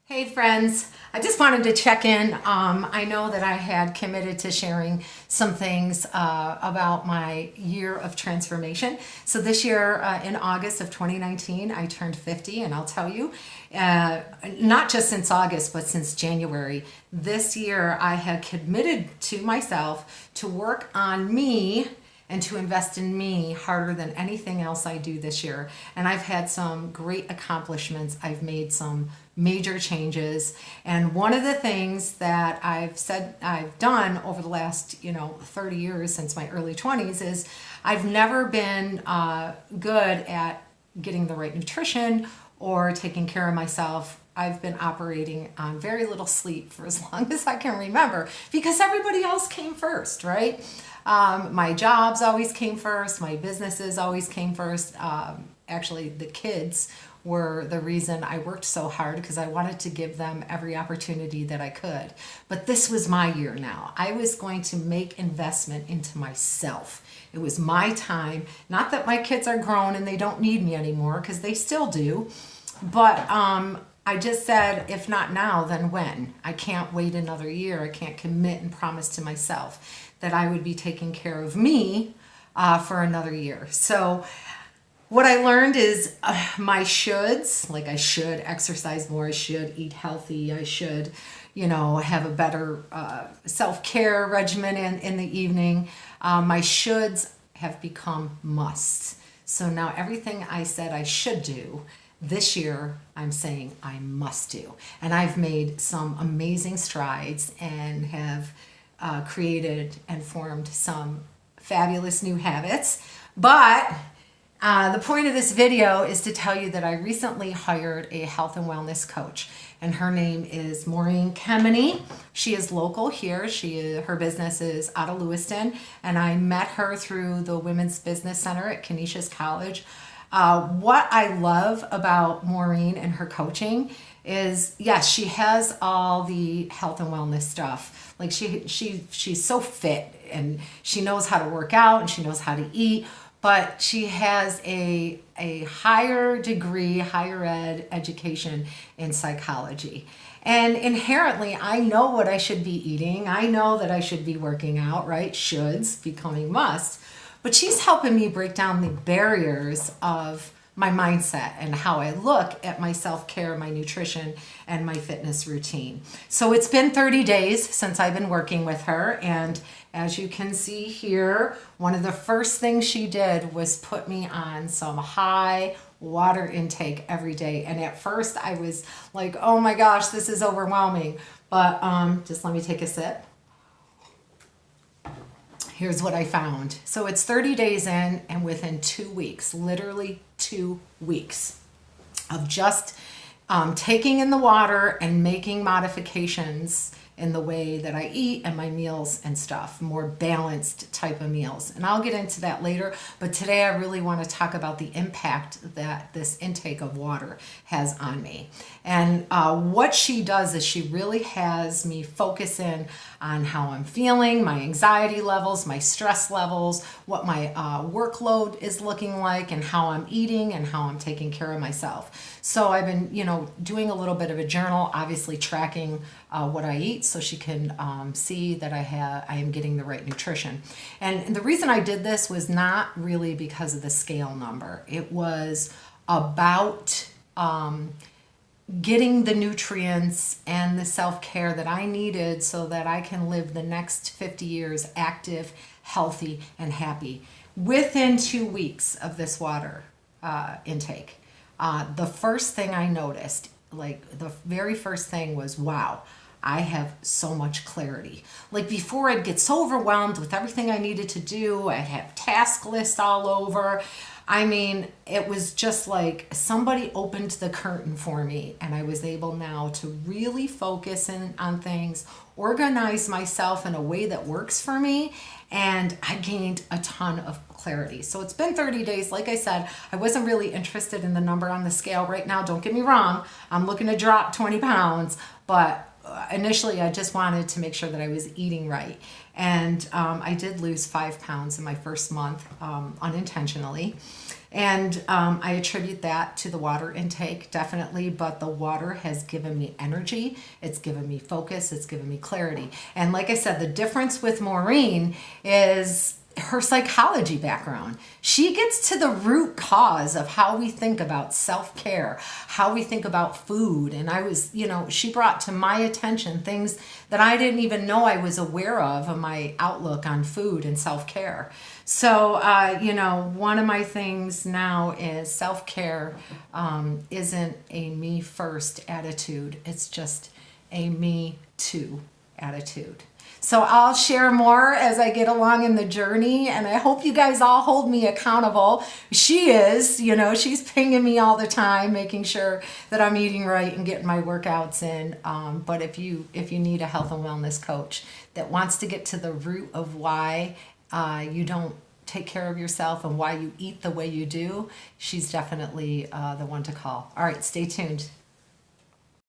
Hey friends, I just wanted to check in. I know that I had committed to sharing some things about my year of transformation. So this year in August of 2019, I turned 50, and I'll tell you, not just since August, but since January, this year I had committed to myself to work on me and to invest in me harder than anything else I do this year. And I've had some great accomplishments. I've made some major changes. And one of the things that I've said I've done over the last, 30 years since my early 20s is I've never been good at getting the right nutrition or taking care of myself. I've been operating on very little sleep for as long as I can remember because everybody else came first, right? My jobs always came first. My businesses always came first. Actually, the kids were the reason I worked so hard because I wanted to give them every opportunity that I could. But this was my year now. I was going to make investment into myself. It was my time. Not that my kids are grown and they don't need me anymore because they still do. But I just said, if not now, then when? I can't wait another year. I can't commit and promise to myself that I would be taking care of me for another year. So what I learned is my shoulds, like I should exercise more, I should eat healthy, I should, have a better self-care regimen in the evening. My shoulds have become musts. So now everything I said I should do, this year, I'm saying I must do. And I've made some amazing strides and have created and formed some fabulous new habits. But the point of this video is to tell you that I recently hired a health and wellness coach, and her name is Maureen Kemeny. She is local here. Her business is out of Lewiston, and I met her through the Women's Business Center at Canisius College. What I love about Maureen and her coaching is, yes, she has all the health and wellness stuff. Like she's so fit and she knows how to work out and she knows how to eat, but she has a higher degree, higher ed education in psychology. And inherently, I know what I should be eating. I know that I should be working out, right? Shoulds becoming must. But she's helping me break down the barriers of my mindset and how I look at my self-care, my nutrition, and my fitness routine. So it's been 30 days since I've been working with her. And as you can see here, one of the first things she did was put me on some high water intake every day. And at first I was like, oh my gosh, this is overwhelming. But just let me take a sip. Here's what I found. So it's 30 days in, and within 2 weeks, literally 2 weeks of just taking in the water and making modifications in the way that I eat and my meals and stuff, more balanced type of meals. And I'll get into that later, but today I really want to talk about the impact that this intake of water has on me. And what she does is she really has me focus in on how I'm feeling, my anxiety levels, my stress levels, what my workload is looking like, and how I'm eating and how I'm taking care of myself. So I've been, doing a little bit of a journal, obviously tracking what I eat so she can see that I am getting the right nutrition. And the reason I did this was not really because of the scale number. It was about getting the nutrients and the self-care that I needed so that I can live the next 50 years active, healthy, and happy. Within 2 weeks of this water intake, the first thing I noticed, like the very first thing was, wow, I have so much clarity. Like before, I'd get so overwhelmed with everything I needed to do. I'd have task lists all over. I mean, it was just like somebody opened the curtain for me, and I was able now to really focus in on things, organize myself in a way that works for me, and I gained a ton of clarity. So it's been 30 days. Like I said, I wasn't really interested in the number on the scale right now. Don't get me wrong. I'm looking to drop 20 pounds, but initially I just wanted to make sure that I was eating right. And I did lose 5 pounds in my first month unintentionally. And I attribute that to the water intake, definitely. But the water has given me energy. It's given me focus. It's given me clarity. And like I said, the difference with Maureen is her psychology background. She gets to the root cause of how we think about self-care, how we think about food. And I was, she brought to my attention things that I didn't even know I was aware of my outlook on food and self-care. So, one of my things now is self-care isn't a me first attitude. It's just a me too attitude. So I'll share more as I get along in the journey, and I hope you guys all hold me accountable. She is, she's pinging me all the time, making sure that I'm eating right and getting my workouts in. But if you need a health and wellness coach that wants to get to the root of why you don't take care of yourself and why you eat the way you do, she's definitely the one to call. All right, stay tuned.